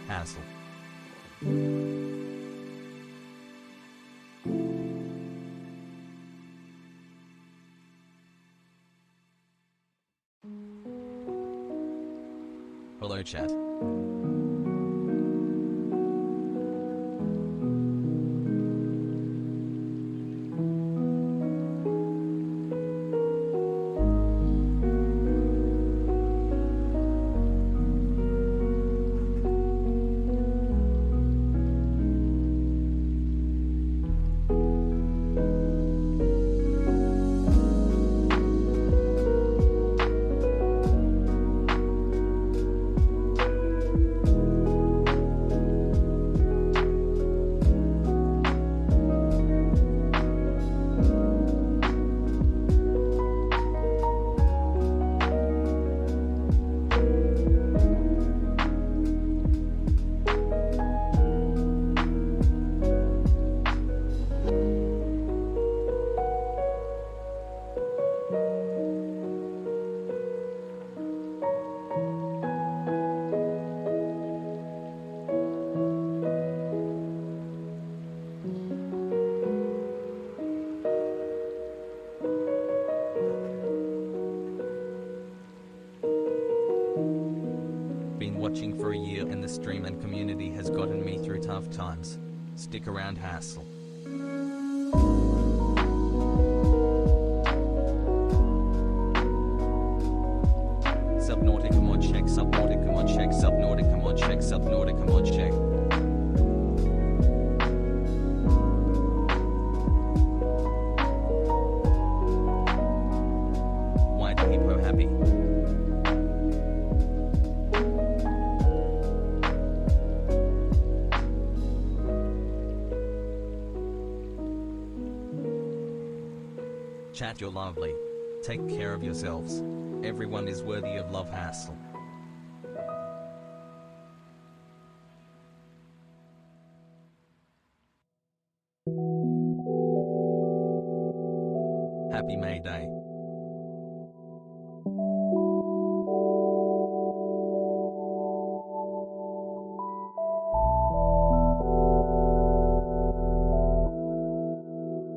Hassle. Hello chat. Watching for a year and the stream and community has gotten me through tough times. Stick around, Hassle. Subnautica mod check, Subnautica mod check, Subnautica mod check, Subnautica mod check. White hippo happy. Chat, you're lovely. Take care of yourselves. Everyone is worthy of love, Hassle. Happy May Day.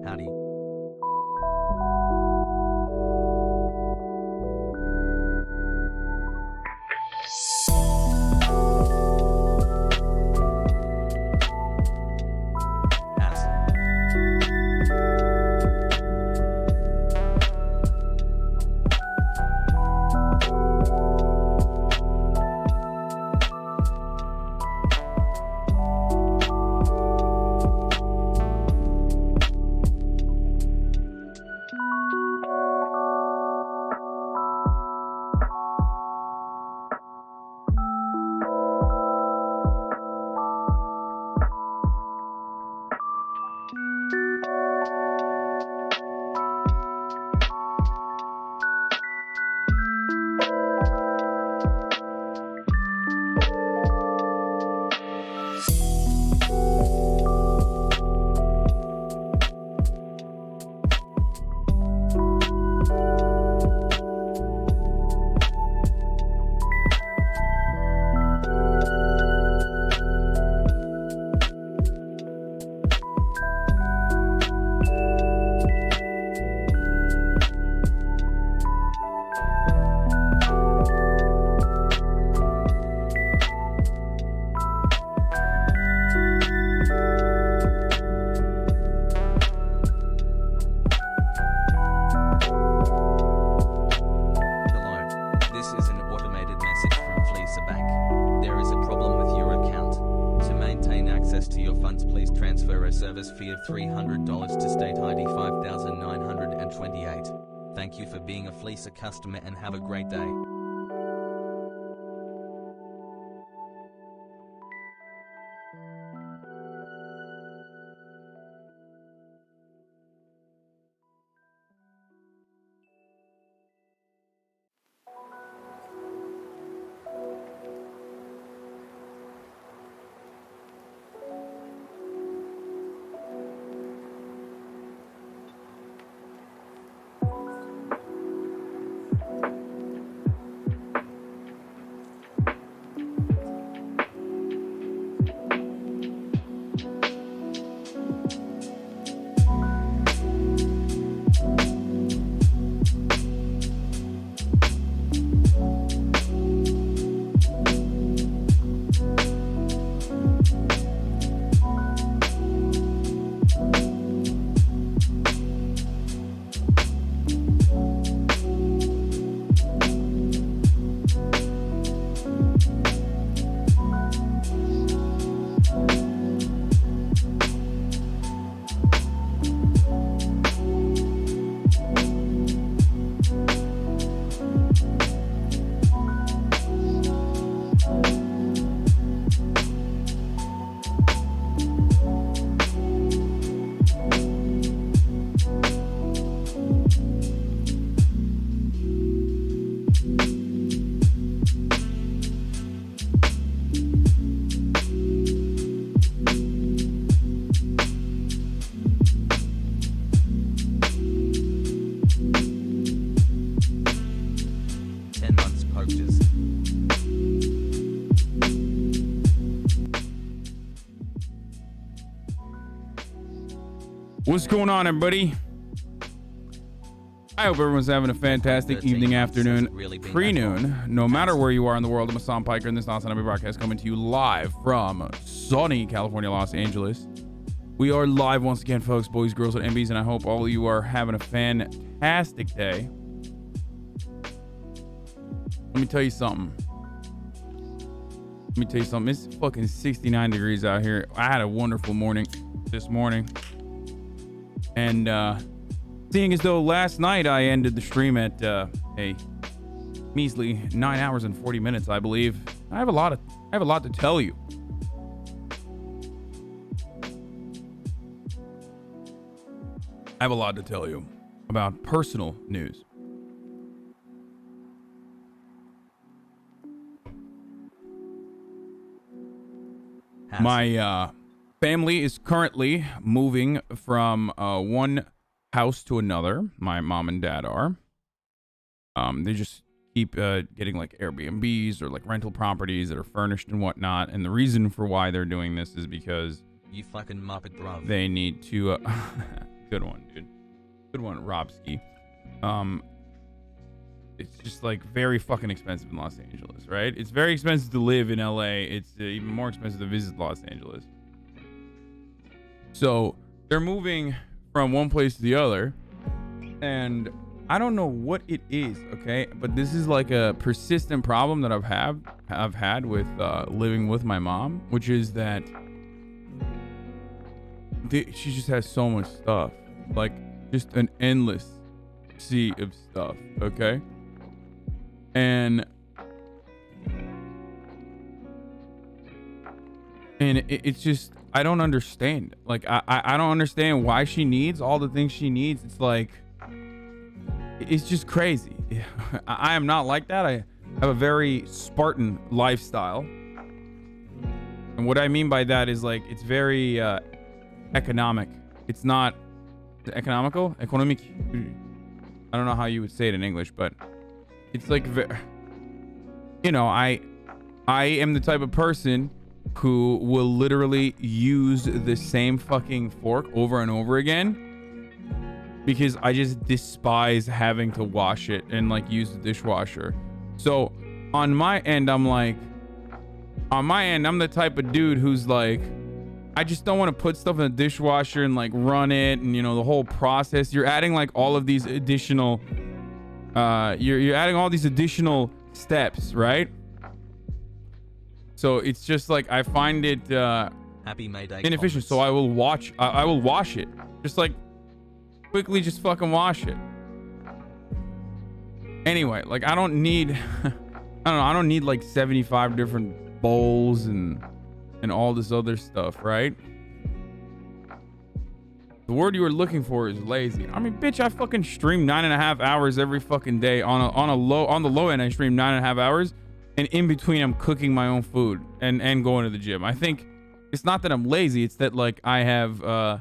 Howdy. Service fee of $300 to state ID 5928. Thank you for being a Fleecer customer and have a great day. What's going on, everybody? I hope everyone's having a fantastic evening, afternoon, pre-noon, no matter where you are in the world. I'm Hassan Piker, and this Notsofun broadcast coming to you live from sunny California, Los Angeles. We are live once again, folks, boys, girls, and MBs, and I hope all of you are having a fantastic day. Let me tell you something. It's fucking 69 degrees out here. I had a wonderful morning this morning. And seeing as though last night I ended the stream at a measly 9 hours and 40 minutes, I believe, I have a lot to tell you. I have a lot to tell you about personal news. My family is currently moving from one house to another. My mom and dad are. They just keep getting like Airbnbs or like rental properties that are furnished and whatnot. And the reason for why they're doing this is because you fucking Muppet, bro. They need to. Good one, dude. Good one, Robski. It's just like very fucking expensive in Los Angeles, right? It's very expensive to live in LA. It's even more expensive to visit Los Angeles. So they're moving from one place to the other, and I don't know what it is, okay? But this is like a persistent problem that I've had with living with my mom, which is that she just has so much stuff, like just an endless sea of stuff, okay? And it's just, I don't understand. Like, I don't understand why she needs all the things she needs. It's like, it's just crazy. I am not like that. I have a very Spartan lifestyle. And what I mean by that is like, it's very economic. It's not economical, economic. I don't know how you would say it in English, but it's like, you know, I am the type of person who will literally use the same fucking fork over and over again because I just despise having to wash it and like use the dishwasher. So on my end, I'm the type of dude who's like, I just don't want to put stuff in the dishwasher and like run it and, you know, the whole process. You're adding like all of these additional you're adding all these additional steps, right? So it's just like I find it Happy May Day inefficient. So I will wash it. Just like quickly just fucking wash it. Anyway, like I don't need I don't need like 75 different bowls and all this other stuff, right? The word you were looking for is lazy. I mean, bitch, I fucking stream 9.5 hours every fucking day. On the low end, I stream 9.5 hours, and in between, I'm cooking my own food and going to the gym. I think it's not that I'm lazy; it's that like I have I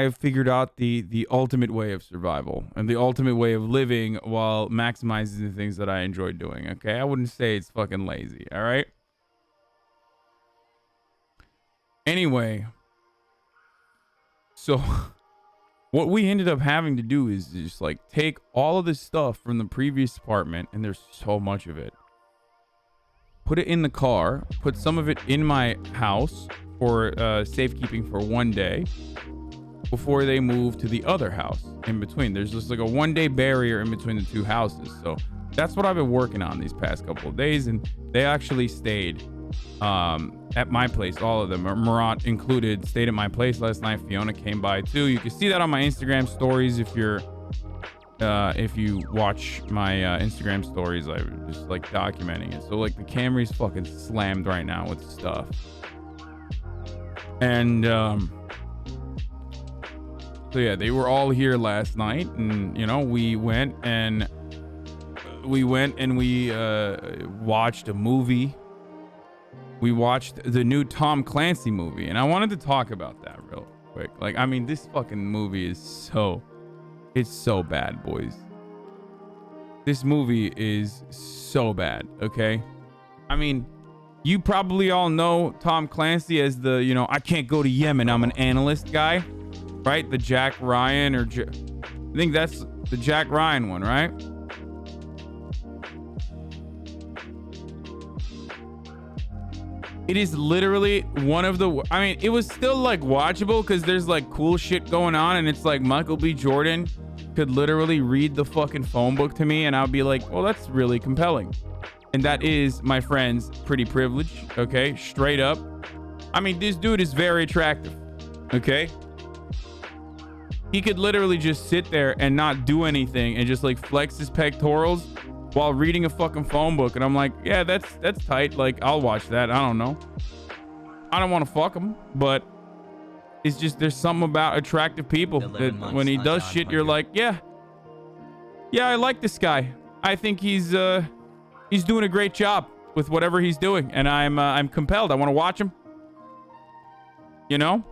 have figured out the ultimate way of survival and the ultimate way of living while maximizing the things that I enjoy doing. Okay, I wouldn't say it's fucking lazy. All right. Anyway. So what we ended up having to do is just like take all of this stuff from the previous apartment, and there's so much of it, put it in the car, put some of it in my house for safekeeping for one day before they move to the other house in between. There's just like a 1-day barrier in between the two houses. So that's what I've been working on these past couple of days, and they actually stayed at my place. All of them, Murat included, stayed at my place last night. Fiona came by too. You can see that on my Instagram stories if you watch my Instagram stories. I'm just like documenting it. So like the Camry's fucking slammed right now with stuff, and so yeah, they were all here last night, and you know, we went and we watched a movie. We watched the new Tom Clancy movie, and I wanted to talk about that real quick. Like, I mean, this fucking movie is it's so bad, boys. This movie is so bad, okay? I mean, you probably all know Tom Clancy as the, you know, I can't go to Yemen, I'm an analyst guy. right? The Jack Ryan I think that's the Jack Ryan one, right? It is literally one of the, I mean, it was still like watchable because there's like cool shit going on, and it's like Michael B. Jordan could literally read the fucking phone book to me and I'll be like, well, that's really compelling. And that is, my friends, pretty privileged. Okay, straight up. I mean, this dude is very attractive. Okay, he could literally just sit there and not do anything and just like flex his pectorals while reading a fucking phone book. And I'm like, yeah, that's tight. Like, I'll watch that. I don't know, I don't want to fuck him, but it's just, there's something about attractive people that when he does shit, you're like, yeah, I like this guy. I think he's doing a great job with whatever he's doing, and I'm compelled. I want to watch him, you know.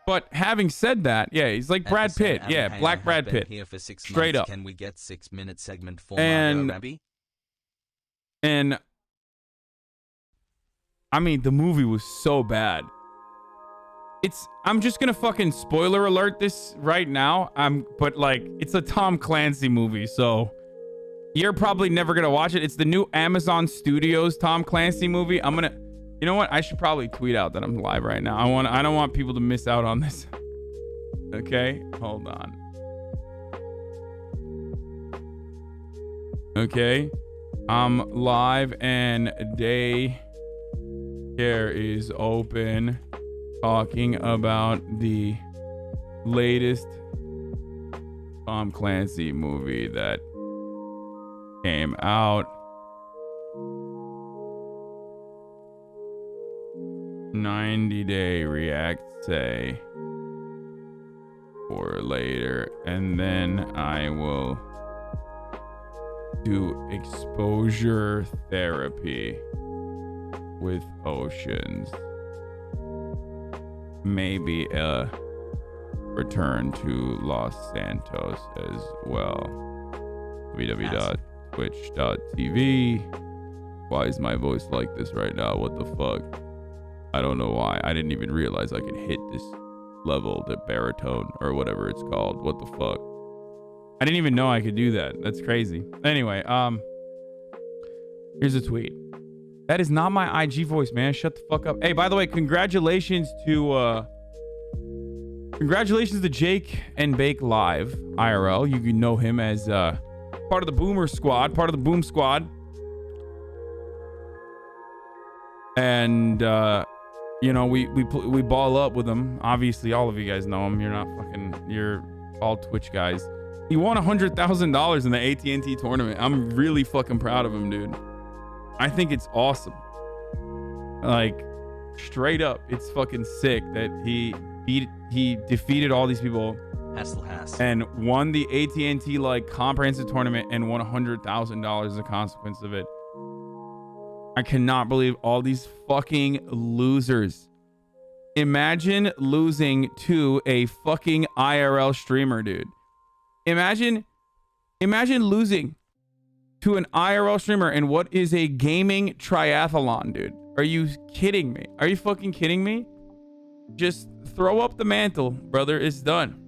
But having said that, yeah, he's like Brad Pitt. Yeah, black Brad Pitt. Here for 6 Straight months. up. Can we get 6-minute segment for And Mario Rabbi? And I mean, the movie was so bad. I'm just gonna fucking spoiler alert this right now. But like, it's a Tom Clancy movie, so you're probably never gonna watch it. It's the new Amazon Studios Tom Clancy movie. You know what? I should probably tweet out that I'm live right now. I don't want people to miss out on this. Okay, hold on. Okay, I'm live and daycare is open, talking about the latest Tom Clancy movie that came out. 90-day react say for later, and then I will do exposure therapy with Oceans. Maybe a return to Los Santos as well. www.twitch.tv. Why is my voice like this right now? What the fuck? I don't know why. I didn't even realize I could hit this level, the baritone or whatever it's called. What the fuck? I didn't even know I could do that. That's crazy. Anyway, here's a tweet. That is not my IG voice, man. Shut the fuck up. Hey, by the way, congratulations to Jake and Bake Live IRL. You can know him as part of the Boomer Squad, part of the Boom Squad. And you know, we ball up with him. Obviously, all of you guys know him. You're all Twitch guys. He won $100,000 in the AT&T tournament. I'm really fucking proud of him, dude. I think it's awesome. Like, straight up, it's fucking sick that he defeated all these people and won the AT&T like comprehensive tournament and won $100,000 as a consequence of it. I cannot believe all these fucking losers. Imagine losing to a fucking IRL streamer, dude. Imagine losing to an IRL streamer in what is a gaming triathlon, dude. Are you kidding me? Are you fucking kidding me? Just throw up the mantle, brother. It's done.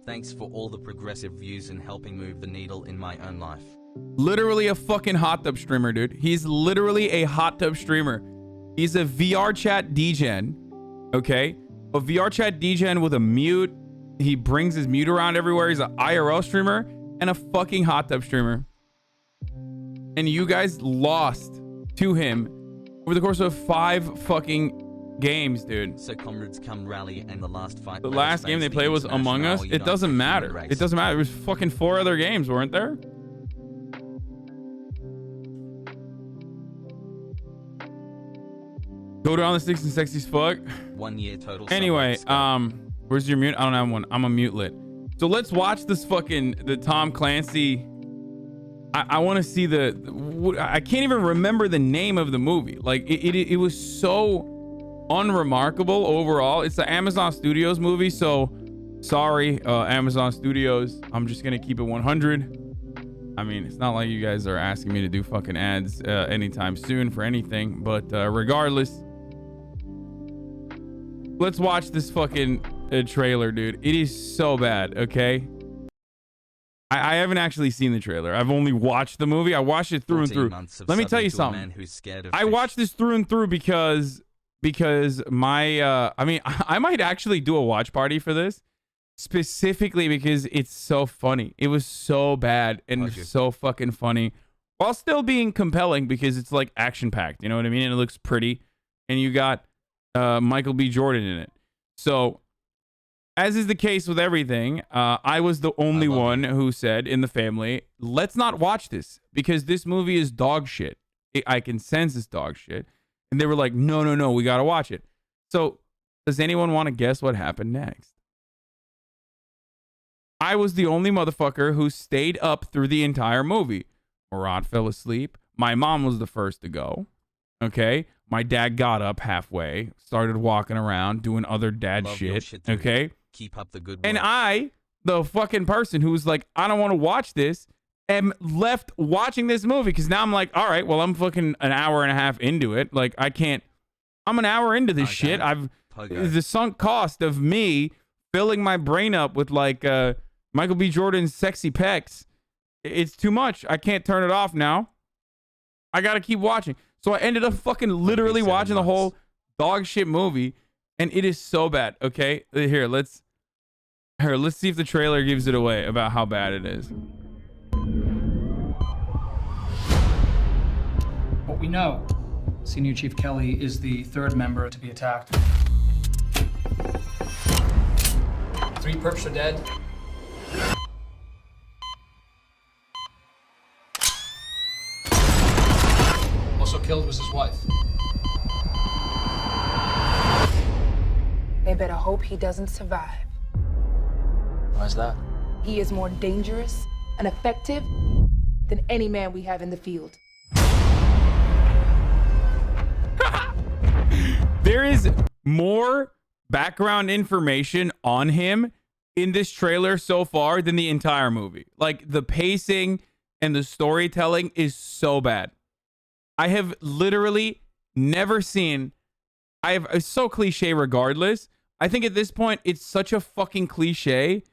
Thanks for all the progressive views and helping move the needle in my own life. Literally a fucking hot tub streamer, dude. He's literally a hot tub streamer. He's a VR chat degen, okay? A VR chat degen with a mute. He brings his mute around everywhere. He's an IRL streamer and a fucking hot tub streamer. And you guys lost to him over the course of 5 fucking games, dude. So comrades come rally, and the last fight. The last game they played was Among Us. It doesn't matter. It doesn't matter. There was fucking 4 other games, weren't there? Go down the sticks and sexy as fuck. 1 year total. Anyway, where's your mute? I don't have one. I'm a mute-lit. So let's watch this the Tom Clancy. I want to see I can't even remember the name of the movie. Like it was so unremarkable overall. It's the Amazon Studios movie. So sorry, Amazon Studios. I'm just going to keep it 100. I mean, it's not like you guys are asking me to do fucking ads anytime soon for anything, but regardless, let's watch this fucking trailer, dude. It is so bad. Okay. I haven't actually seen the trailer. I've only watched the movie. I watched it through and through. Let me tell you something. I watched this through and through because my I mean, I might actually do a watch party for this specifically because it's so funny. It was so bad and so fucking funny while still being compelling because it's like action packed. You know what I mean? And it looks pretty, and you got Michael B. Jordan in it. So, as is the case with everything, I was the only one who said in the family, let's not watch this because this movie is dog shit. I can sense it's dog shit. And they were like, no, we got to watch it. So does anyone want to guess what happened next? I was the only motherfucker who stayed up through the entire movie. Murat fell asleep. My mom was the first to go. Okay. My dad got up halfway, started walking around, doing other dad shit. Okay. Keep up the good work. And I, the fucking person who was like, I don't want to watch this, am left watching this movie because now I'm like, all right, well, I'm fucking an hour and a half into it. Like, I can't, I'm an hour into this shit. The sunk cost of me filling my brain up with like Michael B. Jordan's sexy pecs. It's too much. I can't turn it off now. I got to keep watching. So I ended up fucking literally watching the whole dog shit movie. And it is so bad. Okay, let's see if the trailer gives it away about how bad it is. What we know, Senior Chief Kelly is the third member to be attacked. 3 perps are dead. Also killed was his wife. They better hope he doesn't survive. Why's that? He is more dangerous and effective than any man we have in the field. There is more background information on him in this trailer so far than the entire movie. Like, the pacing and the storytelling is so bad. I have literally never seen... it's so cliche regardless. I think at this point, it's such a fucking cliche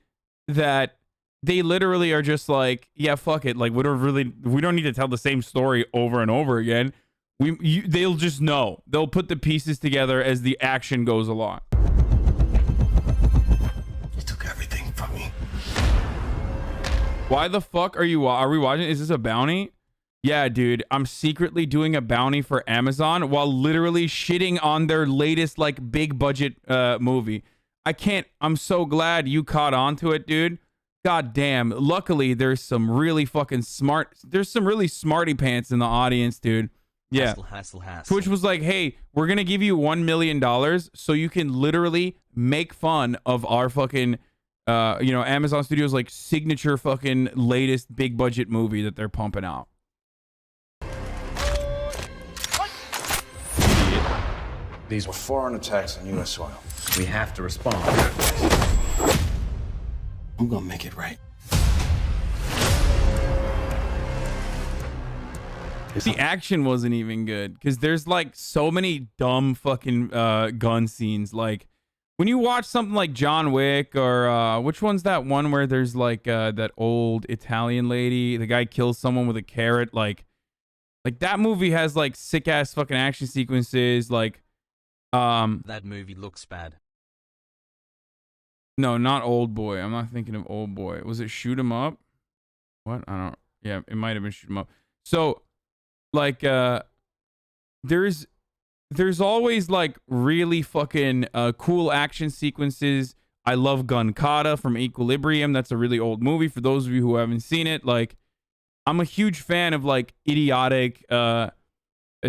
that they literally are just like, yeah, fuck it. Like, we don't need to tell the same story over and over again. They'll just know. They'll put the pieces together as the action goes along. You took everything from me. Why the fuck are we watching? Is this a bounty? Yeah, dude, I'm secretly doing a bounty for Amazon while literally shitting on their latest, like, big budget movie. I'm so glad you caught on to it, dude. God damn. Luckily, there's some really smarty pants in the audience, dude. Yeah. Hassle. Twitch was like, hey, we're going to give you $1 million so you can literally make fun of our fucking, Amazon Studios, like, signature fucking latest big budget movie that they're pumping out. These were foreign attacks on U.S. soil. We have to respond. I'm gonna make it right. The action wasn't even good because there's like so many dumb fucking gun scenes. Like when you watch something like John Wick or which one's that one where there's like that old Italian lady, the guy kills someone with a carrot. Like that movie has like sick ass fucking action sequences. Like that movie looks bad. No, not Old Boy. I'm not thinking of Old Boy. Was it Shoot 'Em Up? What? I don't. Yeah, it might have been Shoot 'Em Up. So, like, there's always like really fucking cool action sequences. I love Gun Kata from Equilibrium. That's a really old movie. For those of you who haven't seen it, like, I'm a huge fan of like idiotic,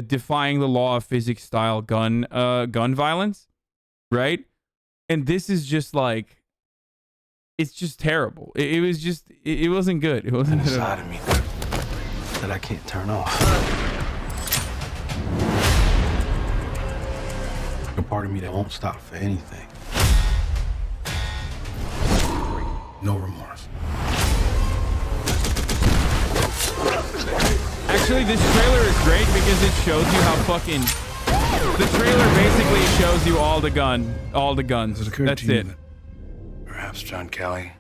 defying the law of physics style gun violence, right? And this is just like, it's just terrible. It was just, it wasn't good. It wasn't good. Inside of me that I can't turn off. A part of me that won't stop for anything. No remorse. Actually, this trailer is great because it shows you how fucking The trailer basically shows you all the guns. Has it occurred That's to you it. that perhaps John Kelly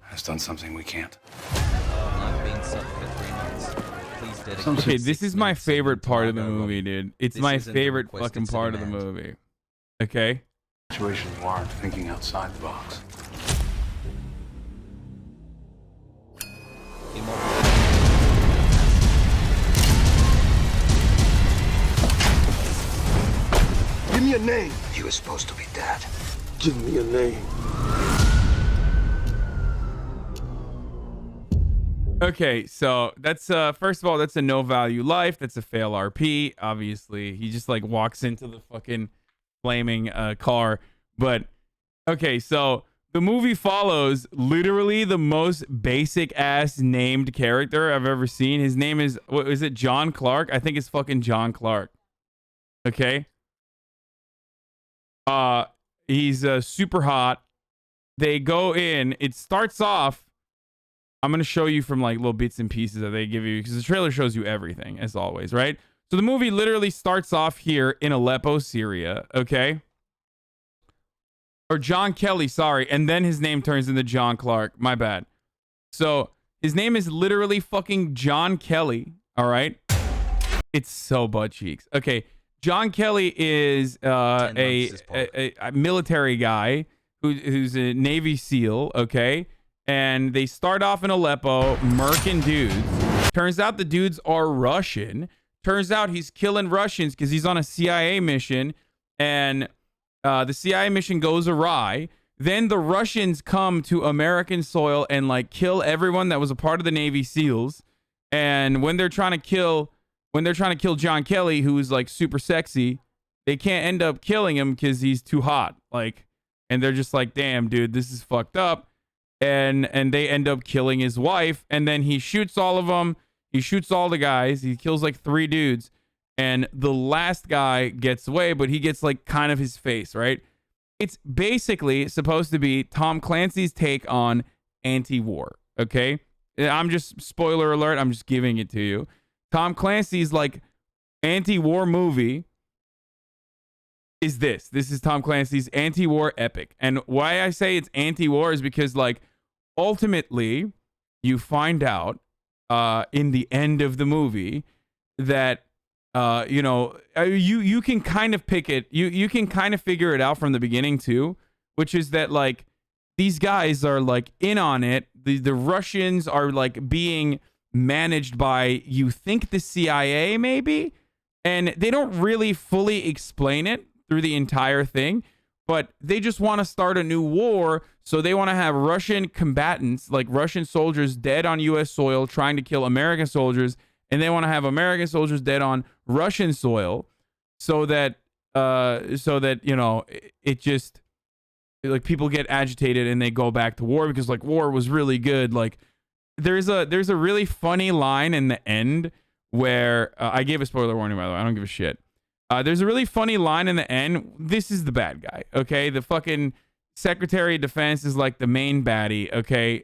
has done something we can't? I've been sucked for 3 months. Please dedicate Okay, 6 this is my minutes favorite to part of the Margot movie, Robbie. dude. It's This my isn't a favorite request, fucking it's a part of the demand. movie. Okay? Situations warrant thinking outside the box. Give me a name. He was supposed to be dead. Give me a name. Okay, so that's first of all, that's a no value life. That's a fail RP. Obviously, he just like walks into the fucking flaming car. But okay, so the movie follows literally the most basic ass named character I've ever seen. His name is, what is it, John Clark? I think it's fucking John Clark. Okay. He's super hot. They go in. It starts off. I'm going to show you from like little bits and pieces that they give you because the trailer shows you everything as always, right? So the movie literally starts off here in Aleppo, Syria, okay? Or John Kelly, sorry. And then his name turns into John Clark. My bad. So his name is literally fucking John Kelly, all right? It's so butt cheeks. Okay, John Kelly is a military guy who's a Navy SEAL, okay? And they start off in Aleppo, murking dudes. Turns out the dudes are Russian. Turns out he's killing Russians because he's on a CIA mission, and the CIA mission goes awry. Then the Russians come to American soil and like kill everyone that was a part of the Navy SEALs. And when they're trying to kill John Kelly, who's like super sexy, they can't end up killing him because he's too hot. Like, and they're just like, damn, dude, this is fucked up. And they end up killing his wife, and then he shoots all of them. He shoots all the guys. He kills like 3 dudes, and the last guy gets away, but he gets like kind of his face, right? It's basically supposed to be Tom Clancy's take on anti-war, okay? I'm just, spoiler alert, I'm just giving it to you. Tom Clancy's like anti-war movie is this. This is Tom Clancy's anti-war epic. And why I say it's anti-war is because like ultimately you find out in the end of the movie that you can kind of pick it, you can kind of figure it out from the beginning too, which is that like these guys are like in on it. The Russians are like being managed by, you think, the CIA maybe, and they don't really fully explain it through the entire thing, but they just want to start a new war. So they want to have Russian combatants, like Russian soldiers dead on US soil trying to kill American soldiers, and they want to have American soldiers dead on Russian soil, so that you know, it just like people get agitated and they go back to war because like war was really good. Like there's a really funny line in the end where I gave a spoiler warning, by the way. I don't give a shit. There's a really funny line in the end. This is the bad guy, okay? The fucking Secretary of Defense is like the main baddie, okay?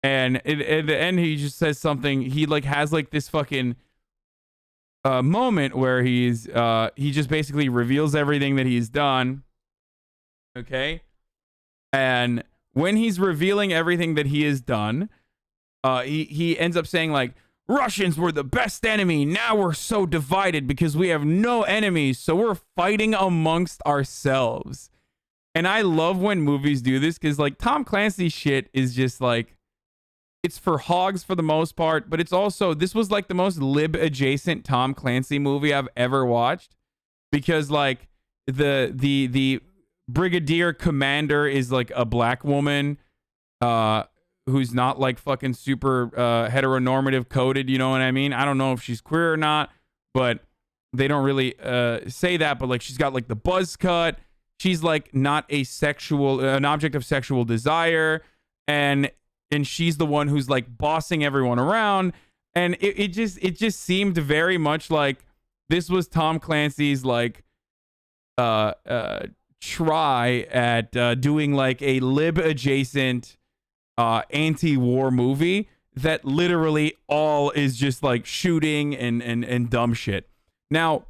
And at the end, he just says something. He like has like this fucking moment where he just basically reveals everything that he's done, okay? And when he's revealing everything that he has done, he ends up saying like, Russians were the best enemy. Now we're so divided because we have no enemies. So we're fighting amongst ourselves. And I love when movies do this because like Tom Clancy shit is just like, it's for hogs for the most part, but it's also, this was like the most lib adjacent Tom Clancy movie I've ever watched, because like the brigadier commander is like a black woman, who's not like fucking super heteronormative coded, you know what I mean? I don't know if she's queer or not, but they don't really say that, but like she's got like the buzz cut. She's like not an object of sexual desire, and she's the one who's like bossing everyone around. And it just seemed very much like this was Tom Clancy's like try at doing like a lib adjacent anti-war movie that literally all is just like shooting and dumb shit. Now,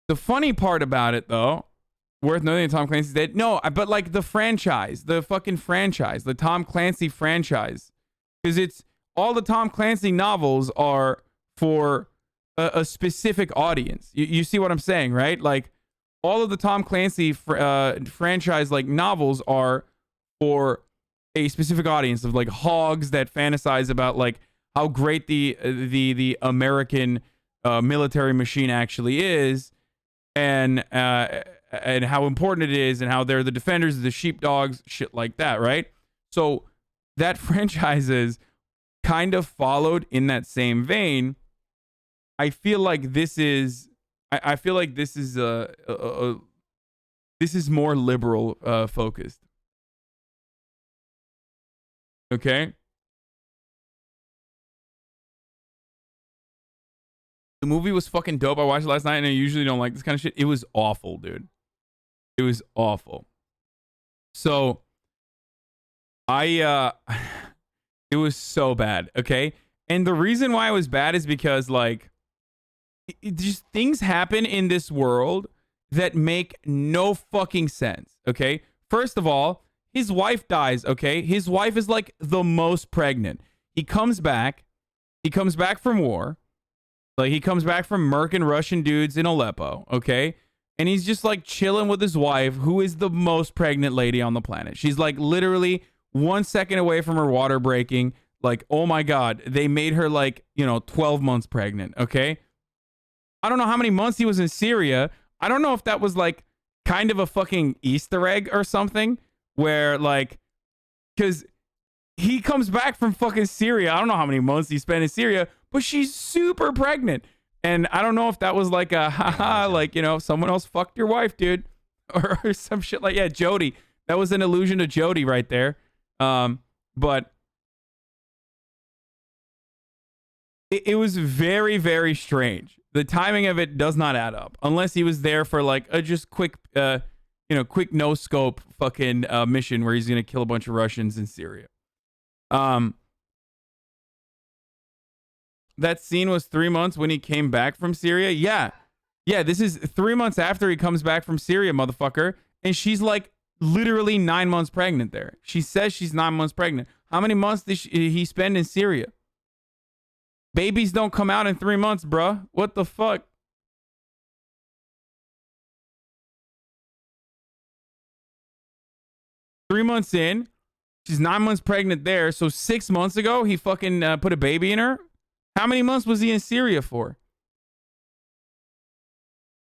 The funny part about it, though, worth noting that Tom Clancy's dead. No, but like the franchise, the fucking franchise, the Tom Clancy franchise, because it's all the Tom Clancy novels are for a specific audience. You see what I'm saying, right? Like all of the Tom Clancy franchise like novels are for a specific audience of like hogs that fantasize about like how great the American military machine actually is, and how important it is, and how they're the defenders of the sheepdogs, shit like that, right? So that franchise is kind of followed in that same vein. I feel like this is, I feel like this is this is more liberal focused. Okay. The movie was fucking dope. I watched it last night, and I usually don't like this kind of shit. It was awful, dude. It was awful. So, it was so bad, okay? And the reason why it was bad is because, like, it just things happen in this world that make no fucking sense, okay? First of all, his wife dies, okay? His wife is, like, the most pregnant. He comes back from war. Like, he comes back from murking Russian dudes in Aleppo, okay? And he's just, like, chilling with his wife, who is the most pregnant lady on the planet. She's, like, literally 1 second away from her water breaking. Like, oh, my God. They made her, like, 12 months pregnant, okay? I don't know how many months he was in Syria. I don't know if that was, like, kind of a fucking Easter egg or something where, like, because he comes back from fucking Syria. I don't know how many months he spent in Syria, but she's super pregnant. And I don't know if that was like a, haha, like, someone else fucked your wife, dude. Or some shit like, yeah, Jody. That was an allusion to Jody right there. But it was very, very strange. The timing of it does not add up. Unless he was there for like a just quick, quick no scope fucking mission where he's going to kill a bunch of Russians in Syria. That scene was 3 months when he came back from Syria. Yeah. Yeah, this is 3 months after he comes back from Syria, motherfucker. And she's like literally 9 months pregnant there. She says she's 9 months pregnant. How many months did he spend in Syria? Babies don't come out in 3 months, bruh. What the fuck? Three months in, she's 9 months pregnant there. So 6 months ago, he fucking put a baby in her. How many months was he in Syria for?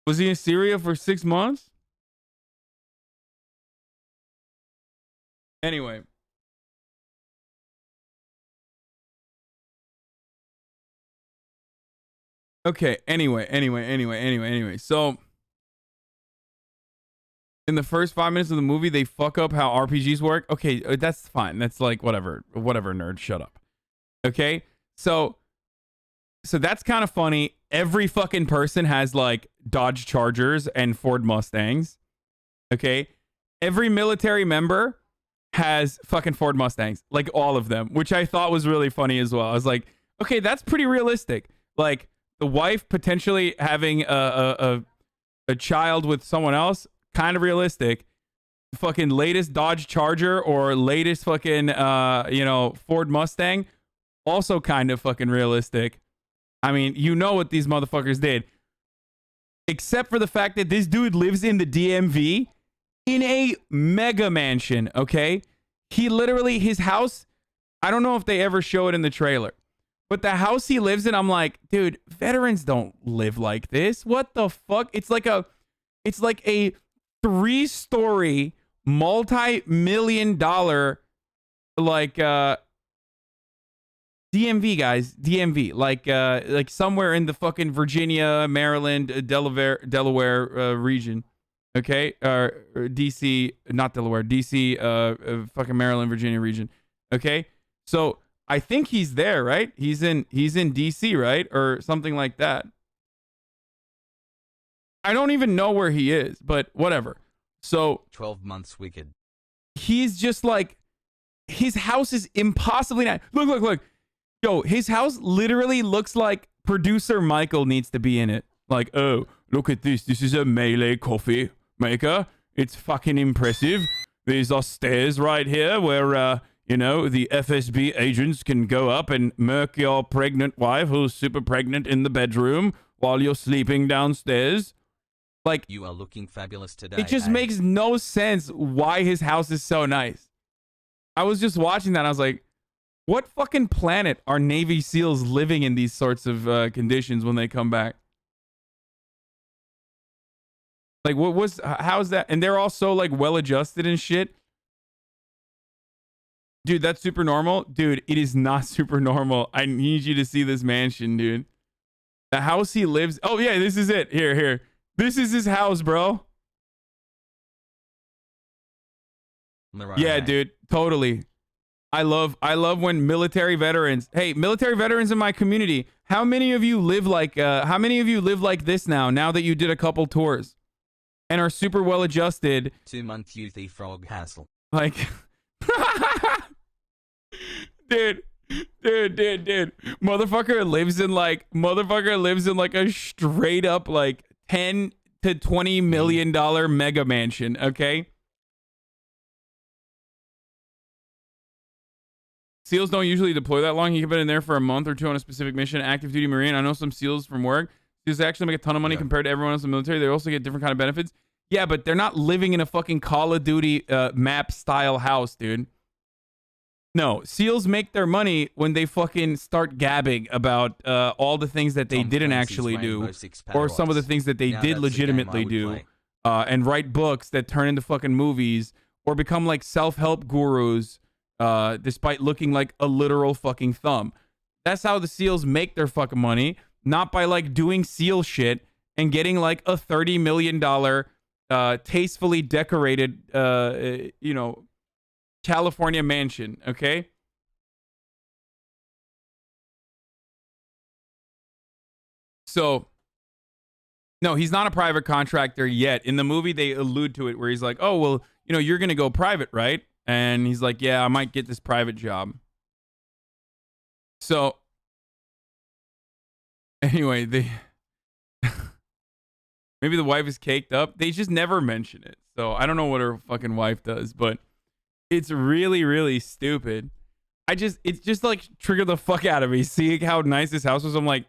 Was he in Syria for 6 months? Anyway. Okay, anyway. So, in the first 5 minutes of the movie, they fuck up how RPGs work. Okay, that's fine. That's like, whatever, nerd, shut up. Okay, so that's kind of funny. Every fucking person has like Dodge Chargers and Ford Mustangs. Okay. Every military member has fucking Ford Mustangs, like all of them, which I thought was really funny as well. I was like, okay, that's pretty realistic. Like the wife potentially having a child with someone else, kind of realistic. Fucking latest Dodge Charger or latest fucking Ford Mustang, also kind of fucking realistic. I mean, you know what these motherfuckers did. Except for the fact that this dude lives in the DMV in a mega mansion, okay? He literally, his house, I don't know if they ever show it in the trailer, but the house he lives in, I'm like, dude, veterans don't live like this. What the fuck? It's like a 3-story, multi-million-dollar, like, DMV, guys, DMV, like somewhere in the fucking Virginia, Maryland, Delaware region, okay, or DC, not Delaware, DC, fucking Maryland, Virginia region, okay. So I think he's there, right? He's in DC, right, or something like that. I don't even know where he is, but whatever. So 12 months wicked. He's just like, his house is impossibly nice. Look. Yo, his house literally looks like producer Michael needs to be in it. Like, oh, look at this. This is a melee coffee maker. It's fucking impressive. These are stairs right here where, you know, the FSB agents can go up and murk your pregnant wife who's super pregnant in the bedroom while you're sleeping downstairs. Like, You are looking fabulous today. it just eh? makes no sense why his house is so nice. I was just watching that and I was like, what fucking planet are Navy SEALs living in these sorts of conditions when they come back? Like, how's that? And they're all so, like, well-adjusted and shit. Dude, that's super normal. Dude, it is not super normal. I need you to see this mansion, dude. The house he lives... Oh, yeah, this is it. Here. This is his house, bro. Yeah, dude, totally. I love when military veterans... Hey, military veterans in my community, how many of you live like this now that you did a couple tours and are super well-adjusted? 2-month youthy frog hassle. Like... Dude. Motherfucker lives in like a straight up like 10 to 20 million dollar mega mansion, okay? SEALs don't usually deploy that long. He could have been in there for a month or two on a specific mission. Active duty Marine. I know some SEALs from work. SEALs actually make a ton of money compared to everyone else in the military. They also get different kind of benefits. Yeah, but they're not living in a fucking Call of Duty map style house, dude. No, SEALs make their money when they fucking start gabbing about all the things that they didn't actually do, or some of the things that they did legitimately do, and write books that turn into fucking movies, or become like self-help gurus, despite looking like a literal fucking thumb. That's how the SEALs make their fucking money, not by like doing SEAL shit and getting like a $30 million tastefully decorated, you know, California mansion, okay? So, no, he's not a private contractor yet. In the movie, they allude to it where he's like, oh, well, you know, you're going to go private, right? And he's like, yeah, I might get this private job. So, anyway, maybe the wife is caked up. They just never mention it. So, I don't know what her fucking wife does, but it's really, really stupid. It's just like triggered the fuck out of me seeing how nice this house was. I'm like,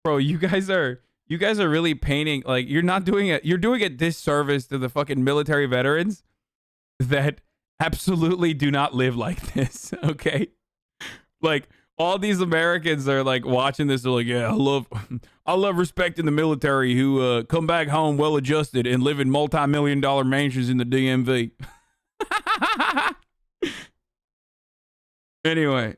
bro, you guys are really painting, like, you're doing a disservice to the fucking military veterans that absolutely do not live like this, okay? Like, all these Americans are like watching this, they're like, yeah, I love respecting the military who come back home well adjusted and live in multi-million-dollar mansions in the DMV. Anyway,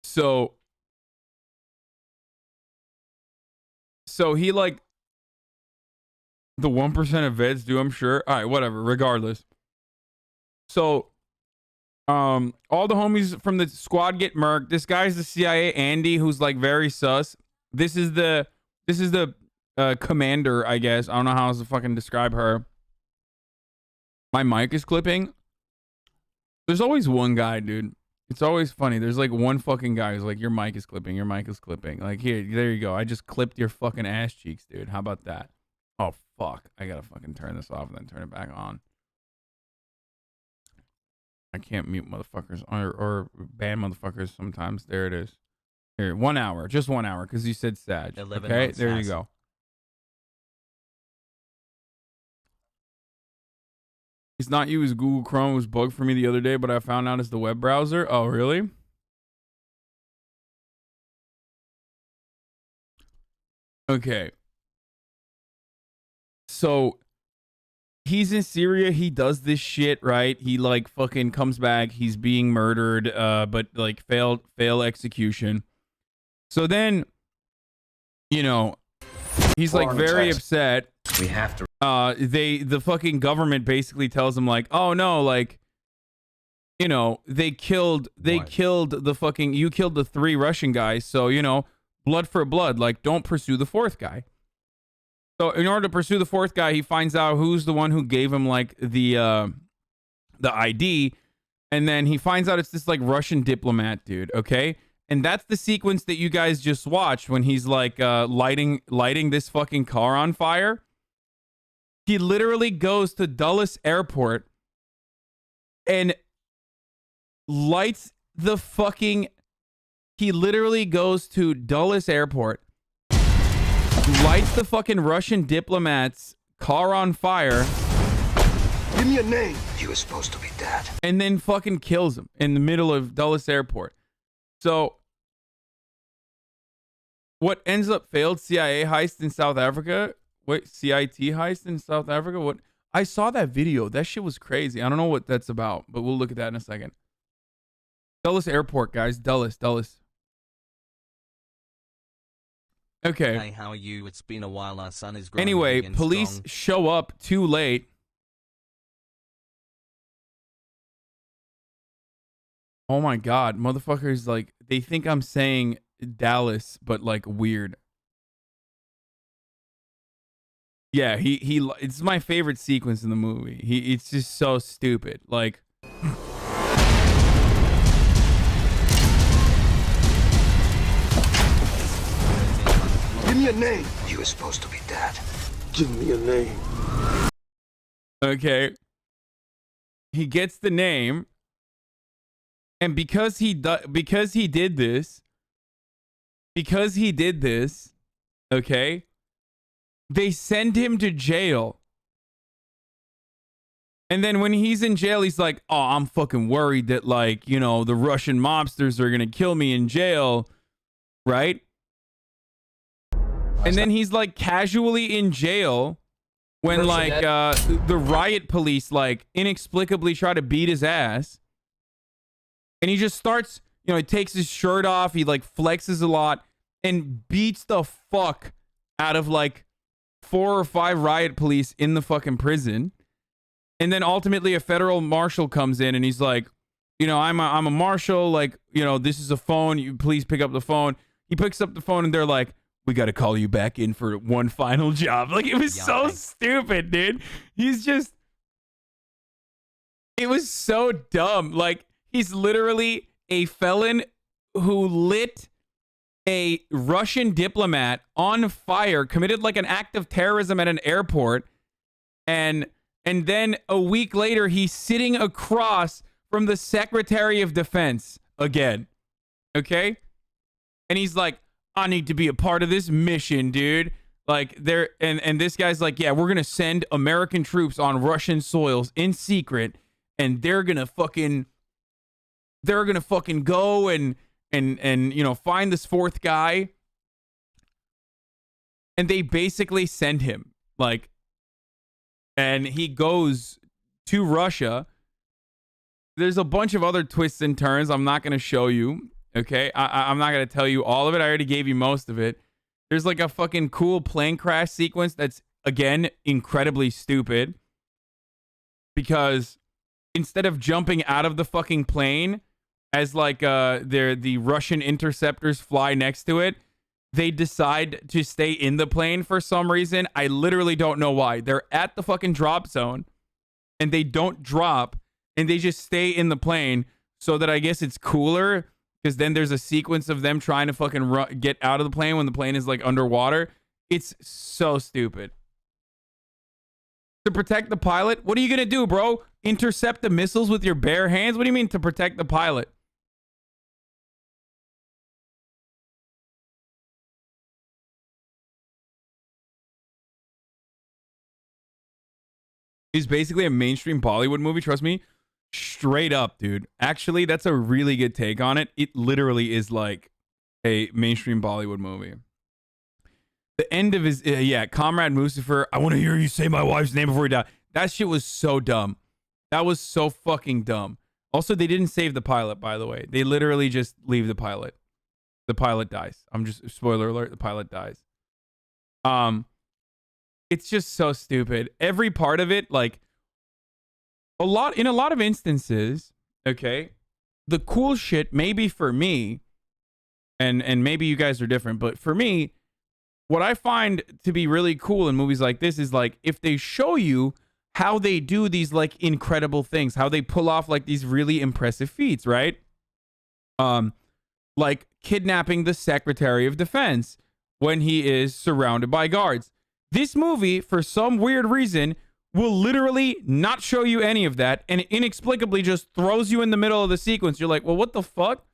so he like the 1% of vets do, I'm sure. All right, whatever, regardless. So all the homies from the squad get murked. This guy's the CIA Andy, who's like very sus. This is the commander, I guess. I don't know how else to fucking describe her. My mic is clipping. There's always one guy, dude. It's always funny. There's like one fucking guy who's like, your mic is clipping. Your mic is clipping. Like, here, there you go. I just clipped your fucking ass cheeks, dude. How about that? Oh, fuck. I gotta fucking turn this off and then turn it back on. I can't mute motherfuckers or ban motherfuckers sometimes. There it is. Here, 1 hour. Just 1 hour because you said Sag. Okay, there you go. It's not you, it's Google Chrome. It was bugged for me the other day, but I found out it's the web browser. Oh, really? Okay. So, he's in Syria. He does this shit, right? He, like, fucking comes back. He's being murdered, but, like, fail execution. So then, you know, he's, like, very upset. We have to. The fucking government basically tells him like, oh no, like, you know, you killed the 3 Russian guys, so, you know, blood for blood, like, don't pursue the 4th guy. So in order to pursue the 4th guy, he finds out who's the one who gave him like the ID, and then he finds out it's this like Russian diplomat dude, okay? And that's the sequence that you guys just watched when he's like lighting this fucking car on fire. He literally goes to Dulles Airport and lights the fucking... He literally goes to Dulles Airport, lights the fucking Russian diplomat's car on fire. Give me a name. He was supposed to be dead. And then fucking kills him in the middle of Dulles Airport. So, what ends up failed CIA heist in South Africa? Wait, CIT heist in South Africa? What? I saw that video. That shit was crazy. I don't know what that's about, but we'll look at that in a second. Dulles Airport, guys. Dulles. Okay. Hey, how are you? It's been a while. Our son is growing Anyway, big and police strong. show up too late. Oh my god, motherfuckers, like, they think I'm saying Dallas, but like weird. Yeah, he it's my favorite sequence in the movie. It's just so stupid. Like, Give me a name. He was supposed to be dead. Give me a name. okay. He gets the name, and because he did this, okay, they send him to jail. And then when he's in jail, he's like, oh, I'm fucking worried that, like, you know, the Russian mobsters are gonna kill me in jail, right? And then he's like casually in jail when like the riot police like inexplicably try to beat his ass. And he just starts, you know, he takes his shirt off, he like flexes a lot and beats the fuck out of like 4 or 5 riot police in the fucking prison. And then ultimately a federal marshal comes in and he's like, you know, I'm a marshal, like, you know, this is a phone, you please pick up the phone. He picks up the phone and they're like, we got to call you back in for one final job. Like, it was so stupid, dude. It was so dumb. Like, he's literally a felon who lit a Russian diplomat on fire, committed like an act of terrorism at an airport, and then a week later he's sitting across from the Secretary of Defense again. Okay? And he's like, I need to be a part of this mission, dude. Like, and this guy's like, yeah, we're gonna send American troops on Russian soils in secret, and they're gonna fucking go and you know, find this 4th guy. And they basically send him, like, and he goes to Russia. There's a bunch of other twists and turns I'm not gonna show you. Okay, I'm not going to tell you all of it. I already gave you most of it. There's like a fucking cool plane crash sequence that's, again, incredibly stupid. Because instead of jumping out of the fucking plane as like the Russian interceptors fly next to it, they decide to stay in the plane for some reason. I literally don't know why. They're at the fucking drop zone and they don't drop and they just stay in the plane so that I guess it's cooler. Because then there's a sequence of them trying to fucking get out of the plane when the plane is like underwater. It's so stupid. To protect the pilot? What are you going to do, bro? Intercept the missiles with your bare hands? What do you mean to protect the pilot? It's basically a mainstream Bollywood movie, trust me. Straight up, dude. Actually, that's a really good take on it. It literally is like a mainstream Bollywood movie. The end of his, Comrade Mustafa, I want to hear you say my wife's name before you die. That shit was so dumb. That was so fucking dumb. Also, they didn't save the pilot, by the way. They literally just leave the pilot. The pilot dies. I'm just, spoiler alert, the pilot dies. It's just so stupid. Every part of it, like, in a lot of instances, okay, the cool shit, maybe for me, and maybe you guys are different, but for me, what I find to be really cool in movies like this is like if they show you how they do these like incredible things, how they pull off like these really impressive feats, right? like kidnapping the Secretary of Defense when he is surrounded by guards. This movie, for some weird reason, will literally not show you any of that and inexplicably just throws you in the middle of the sequence. You're like, well, what the fuck?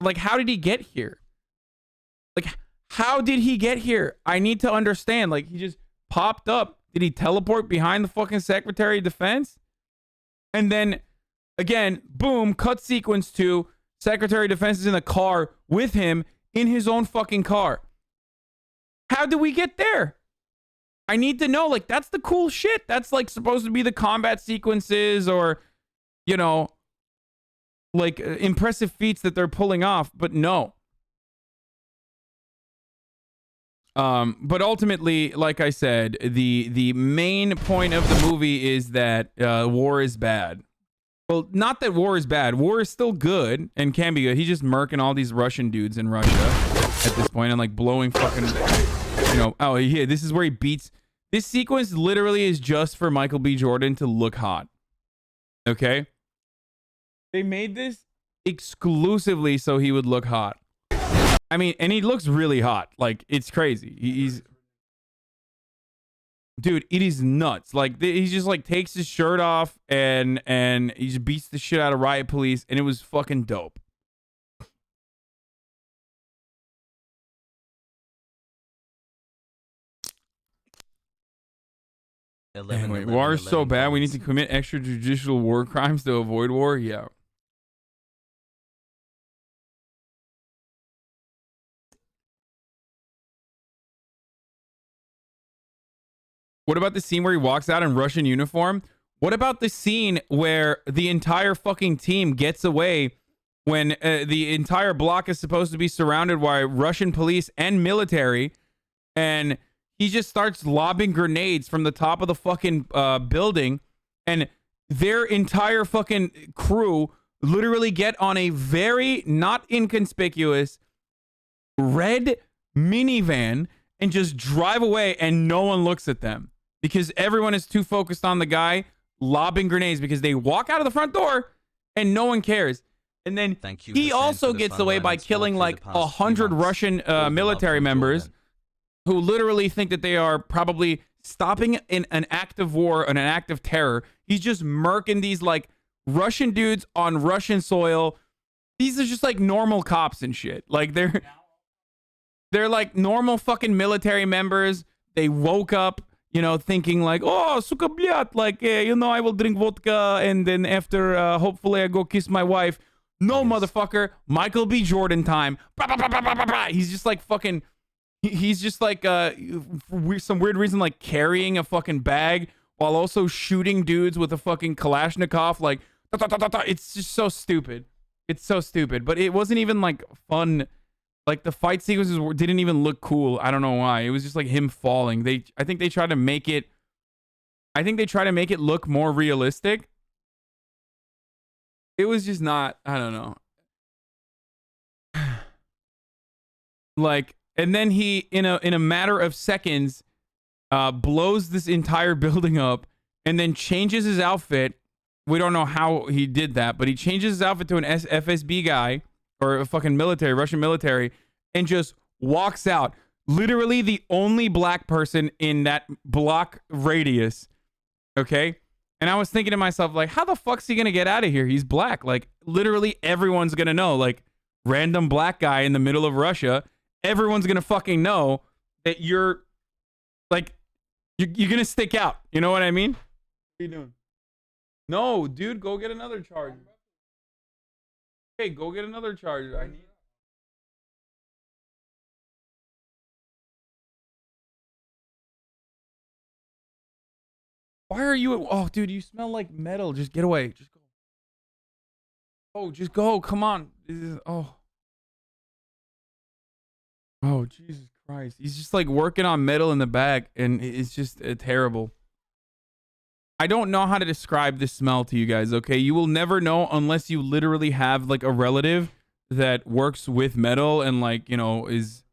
Like, how did he get here? Like, how did he get here? I need to understand. Like, he just popped up. Did he teleport behind the fucking Secretary of Defense? And then, again, boom, cut sequence to Secretary of Defense is in the car with him in his own fucking car. How did we get there? I need to know. Like, that's the cool shit. That's, like, supposed to be the combat sequences or, you know, like, impressive feats that they're pulling off. But no. But ultimately, like I said, the main point of the movie is that war is bad. Well, not that war is bad. War is still good and can be good. He's just murking all these Russian dudes in Russia at this point and like blowing fucking, you know. Oh yeah, this is where he beats. This sequence literally is just for Michael B. Jordan to look hot. Okay, they made this exclusively so he would look hot. I mean, and he looks really hot. Like, it's crazy. He's... Dude, it is nuts. Like, he just, like, takes his shirt off and he just beats the shit out of riot police, and it was fucking dope. Anyway, war is so bad, we need to commit extrajudicial war crimes to avoid war? Yeah. What about the scene where he walks out in Russian uniform? What about the scene where the entire fucking team gets away when the entire block is supposed to be surrounded by Russian police and military, and he just starts lobbing grenades from the top of the fucking building, and their entire fucking crew literally get on a very not inconspicuous red minivan and just drive away, and no one looks at them because everyone is too focused on the guy lobbing grenades, because they walk out of the front door and no one cares. And then he also gets away by killing like 100 Russian military members who literally think that they are probably stopping in an act of war and an act of terror. He's just murking these like Russian dudes on Russian soil. These are just like normal cops and shit. Like they're like normal fucking military members. They woke up, you know, thinking like, oh, suka blyat, like, you know, I will drink vodka and then after, hopefully I go kiss my wife. No, motherfucker. Michael B. Jordan time. He's just like fucking, he's just like, for some weird reason, like carrying a fucking bag while also shooting dudes with a fucking Kalashnikov. Like, it's just so stupid. It's so stupid. But it wasn't even like fun. Like, the fight sequences didn't even look cool. I don't know why. It was just like him falling. I think they tried to make it look more realistic. It was just not, I don't know. Like, and then he, in a matter of seconds, blows this entire building up and then changes his outfit. We don't know how he did that, but he changes his outfit to an FSB guy, or a fucking military, Russian military, and just walks out. Literally the only black person in that block radius. Okay? And I was thinking to myself, like, how the fuck's he gonna get out of here? He's black. Like, literally everyone's gonna know. Like, random black guy in the middle of Russia, everyone's gonna fucking know that you're, like, you're gonna stick out. You know what I mean? What are you doing? No, dude, go get another charger. Hey, go get another charger. I need. Why are you? Oh, dude, you smell like metal. Just get away. Just go. Oh, just go. Come on. Oh. Oh, Jesus Christ. He's just like working on metal in the back, and it's just terrible. I don't know how to describe this smell to you guys, okay? You will never know unless you literally have like a relative that works with metal and like, you know, is...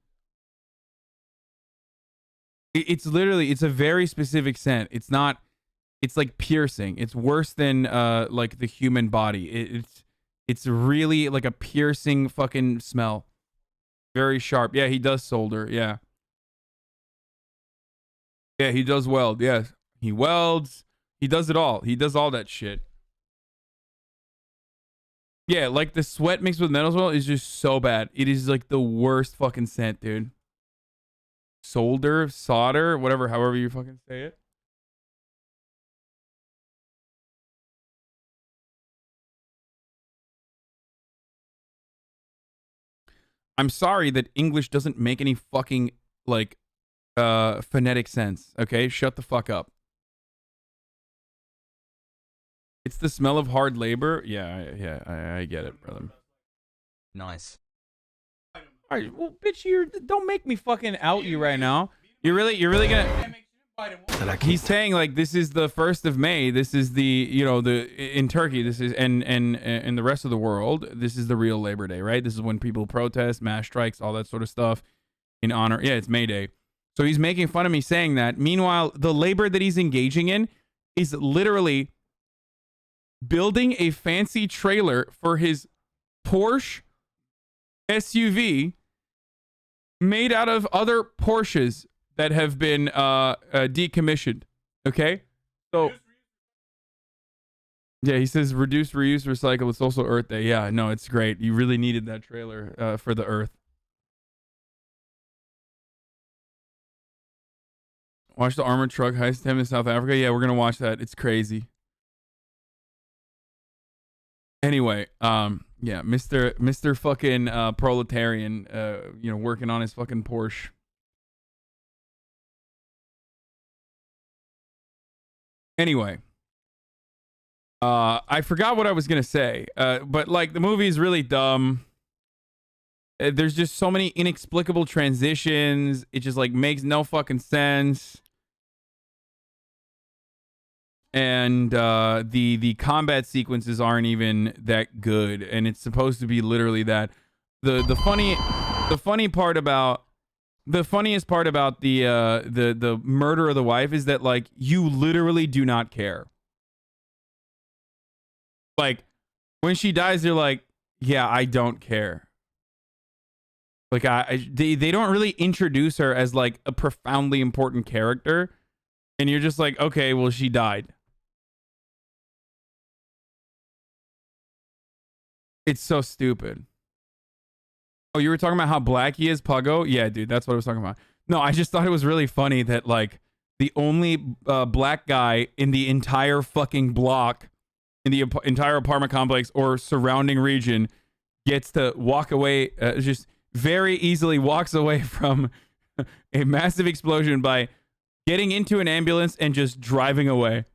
It's literally, it's a very specific scent. It's not, it's like piercing. It's worse than like the human body. It's really like a piercing fucking smell. Very sharp. Yeah, he does solder. Yeah. Yeah, he does weld. Yes. He welds. He does it all. He does all that shit. Yeah, like the sweat mixed with metal swell is just so bad. It is like the worst fucking scent, dude. Solder, solder, whatever, however you fucking say it. I'm sorry that English doesn't make any fucking like phonetic sense. Okay, shut the fuck up. It's the smell of hard labor. Yeah, I get it, brother. Nice. All right, well, bitch, don't make me fucking out you right now. You're really gonna. He's saying like this is the 1st of May. This is the in Turkey. This is and in the rest of the world. This is the real Labor Day, right? This is when people protest, mass strikes, all that sort of stuff in honor. Yeah, it's May Day. So he's making fun of me saying that. Meanwhile, the labor that he's engaging in is literally building a fancy trailer for his Porsche SUV made out of other Porsches that have been decommissioned. Okay, so yeah, he says reduce, reuse, recycle. It's also Earth Day. Yeah, no, it's great. You really needed that trailer for the Earth. Watch the armored truck heist him in South Africa. Yeah, we're gonna watch that. It's crazy. Anyway, yeah, Mr. fucking proletarian, working on his fucking Porsche. Anyway, I forgot what I was gonna say, but like the movie is really dumb. There's just so many inexplicable transitions. It just like makes no fucking sense. And the combat sequences aren't even that good, and it's supposed to be literally that. The funniest part about the murder of the wife is that like you literally do not care. Like when she dies, you're like, yeah, I don't care. Like they don't really introduce her as like a profoundly important character, and you're just like, okay, well, she died. It's so stupid. Oh, you were talking about how black he is, Puggo? Yeah, dude, that's what I was talking about. No, I just thought it was really funny that like the only black guy in the entire fucking block, in the entire apartment complex or surrounding region, gets to walk away, just very easily walks away from a massive explosion by getting into an ambulance and just driving away.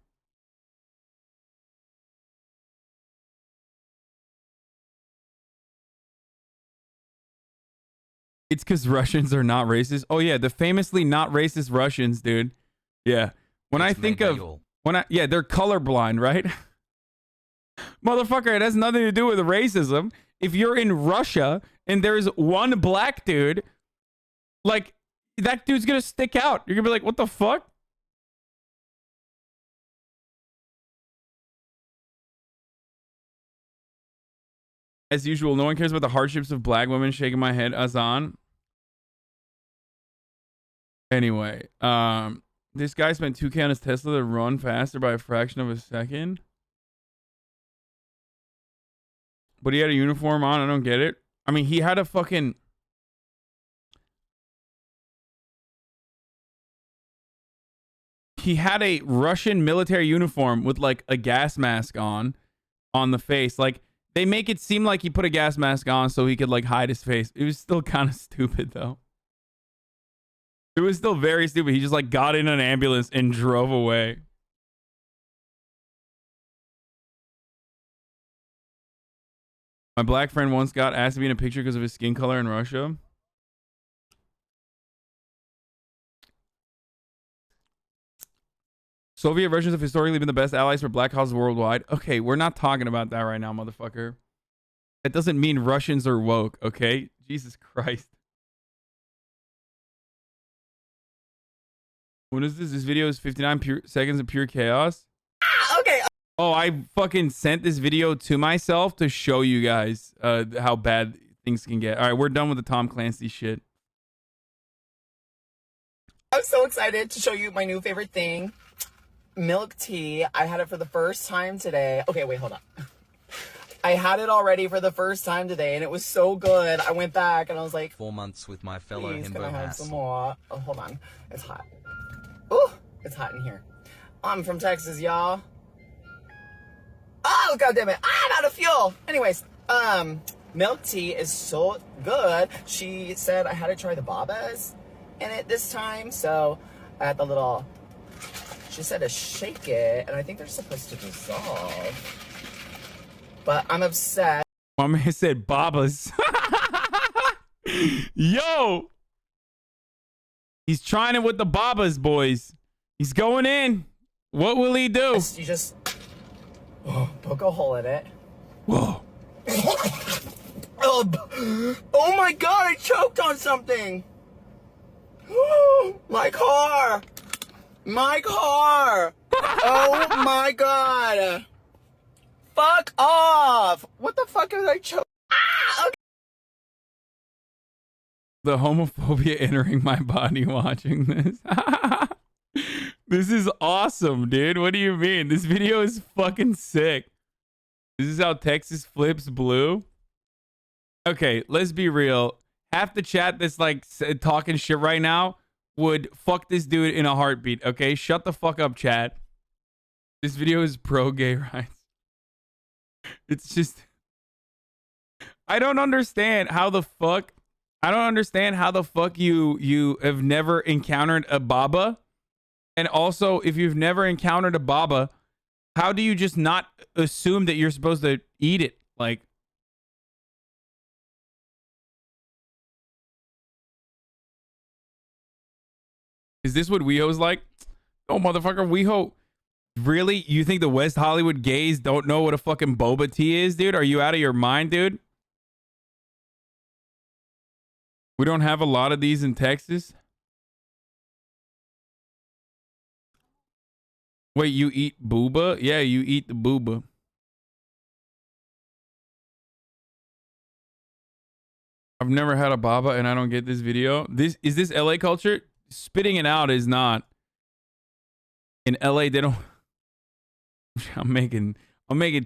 It's because Russians are not racist. Oh yeah, the famously not racist Russians, dude. Yeah. When I think of yeah, they're colorblind, right? Motherfucker, it has nothing to do with racism. If you're in Russia and there's one black dude, like that dude's gonna stick out. You're gonna be like, what the fuck? As usual, no one cares about the hardships of black women. Shaking my head, Azan. Anyway, this guy spent 2K on his Tesla to run faster by a fraction of a second. But he had a uniform on. I don't get it. I mean, he had a fucking... He had a Russian military uniform with like a gas mask on the face. Like, they make it seem like he put a gas mask on so he could like hide his face. It was still kind of stupid though. It was still very stupid. He just like got in an ambulance and drove away. My black friend once got asked to be in a picture because of his skin color in Russia. Soviet Russians have historically been the best allies for black causes worldwide. Okay, we're not talking about that right now, motherfucker. That doesn't mean Russians are woke, okay? Jesus Christ. When is this? This video is 59 seconds of pure chaos. Okay. Oh, I fucking sent this video to myself to show you guys how bad things can get. All right, we're done with the Tom Clancy shit. I'm so excited to show you my new favorite thing. Milk tea. I had it for the first time today. Okay, wait, hold on. I had it already for the first time today, and it was so good. I went back, and I was like, 4 months with my fellow please, can himbo I have Hass. some more? Oh, hold on. It's hot. Ooh, it's hot in here. I'm from Texas, y'all. Oh, God damn it. I'm out of fuel. Anyways, milk tea is so good. She said I had to try the babas in it this time, so I had the little... She said to shake it, and I think they're supposed to dissolve. But I'm obsessed. My man said Babas. Yo! He's trying it with the Babas, boys. He's going in. What will he do? You just poke a hole in it. Whoa. Oh my God, I choked on something. My car. My car. Oh my God. Fuck off. What the fuck is I choking? Ah, okay. The homophobia entering my body watching this. This is awesome, dude. What do you mean? This video is fucking sick. This is how Texas flips blue. Okay, let's be real. Half the chat that's like talking shit right now would fuck this dude in a heartbeat. Okay, shut the fuck up, chat. This video is pro gay rights. It's just, I don't understand how the fuck you have never encountered a baba. And also, if you've never encountered a baba, how do you just not assume that you're supposed to eat it? Like, is this what WeHo's like? Oh, motherfucker, WeHo. Really? You think the West Hollywood gays don't know what a fucking boba tea is, dude? Are you out of your mind, dude? We don't have a lot of these in Texas. Wait, you eat booba? Yeah, you eat the booba. I've never had a baba and I don't get this video. This is this LA culture? Spitting it out is not. In LA, they don't. I'm making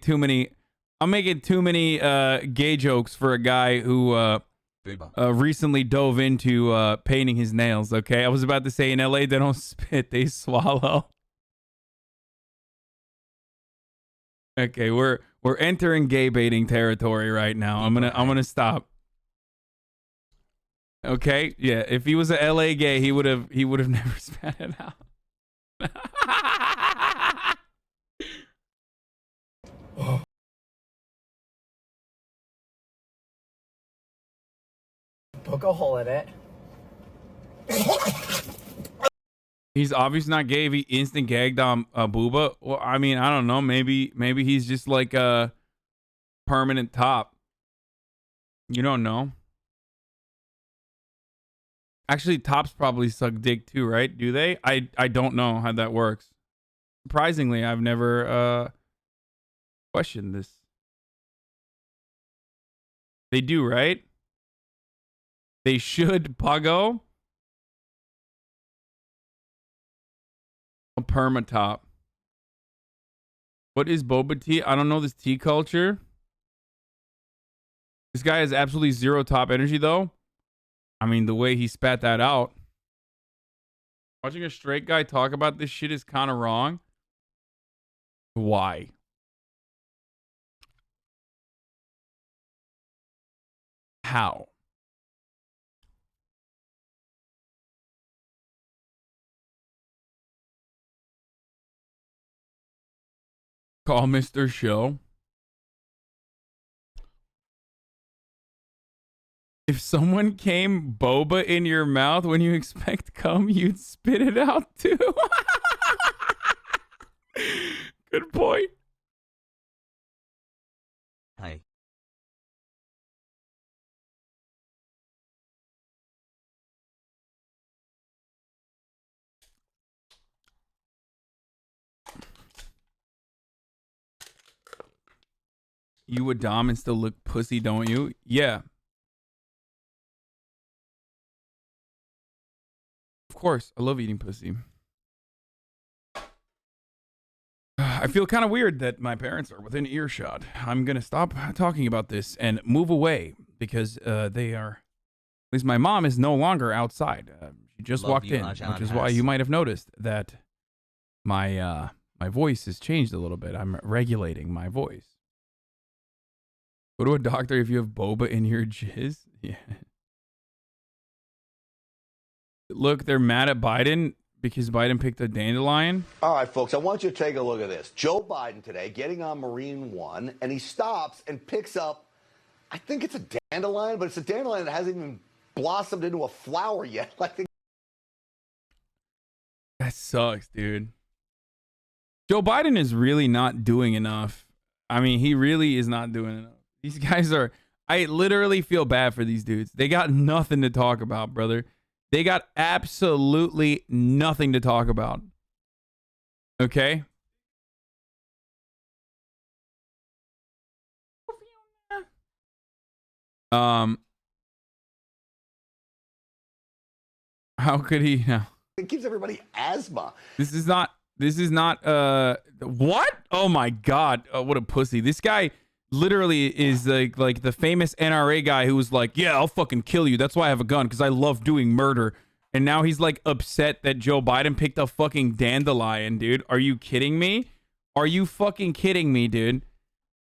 too many gay jokes for a guy who recently dove into painting his nails. Okay, I was about to say in LA they don't spit, they swallow. Okay, we're entering gay baiting territory right now. I'm gonna stop. Okay, yeah, if he was a LA gay, he would have never spat it out. Poke a hole in it. He's obviously not gay if he instant gagged on booba. Well, I mean, I don't know. Maybe he's just like a permanent top. You don't know. Actually, tops probably suck dick too, right? Do they? I don't know how that works. Surprisingly, I've never questioned this. They do, right? They should, Pago. A permatop. What is boba tea? I don't know this tea culture. This guy has absolutely zero top energy, though. I mean, the way he spat that out. Watching a straight guy talk about this shit is kind of wrong. Why? How? Call Mr. Show. If someone came boba in your mouth when you expect cum, you'd spit it out too. Good point. Hey. You a dom and still look pussy, don't you? Yeah. course. I love eating pussy. I feel kind of weird that my parents are within earshot. I'm going to stop talking about this and move away because they are... At least my mom is no longer outside. She just Love walked you, in, Ajahn which is why Has. you might have noticed that my my voice has changed a little bit. I'm regulating my voice. Go to a doctor if you have boba in your jizz. Yeah. Look, they're mad at Biden because Biden picked a dandelion. All right, folks, I want you to take a look at this. Joe Biden today getting on Marine One, and he stops and picks up, I think it's a dandelion, but it's a dandelion that hasn't even blossomed into a flower yet. Like, That sucks, dude. Joe Biden is really not doing enough. I mean, he really is not doing enough. These guys are... I literally feel bad for these dudes. They got nothing to talk about, brother. They got absolutely nothing to talk about. Okay? How could he now? it gives everybody asthma. This is not what? Oh my god. What a pussy. This guy literally is like the famous NRA guy who was like, yeah, I'll fucking kill you. That's why I have a gun, because I love doing murder. And now he's like upset that Joe Biden picked a fucking dandelion, dude. Are you kidding me? Are you fucking kidding me, dude?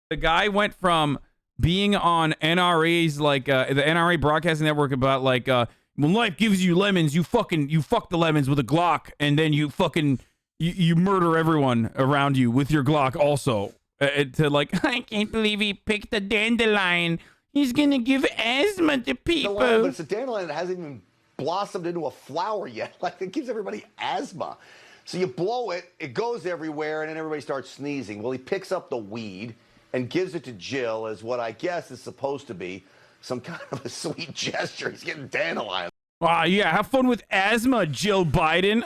The guy went from being on NRA's like the NRA broadcasting network about like when life gives you lemons, you fuck the lemons with a Glock, and then you fucking you murder everyone around you with your Glock also. To like, I can't believe he picked a dandelion. He's gonna give asthma to people. But it's a dandelion that hasn't even blossomed into a flower yet. Like, it gives everybody asthma. So you blow it, it goes everywhere, and then everybody starts sneezing. Well, he picks up the weed and gives it to Jill as what I guess is supposed to be some kind of a sweet gesture. He's getting dandelion. Ah, yeah, have fun with asthma, Jill Biden.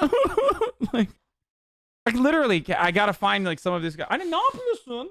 like literally, I gotta find like some of this guy. I didn't know, son.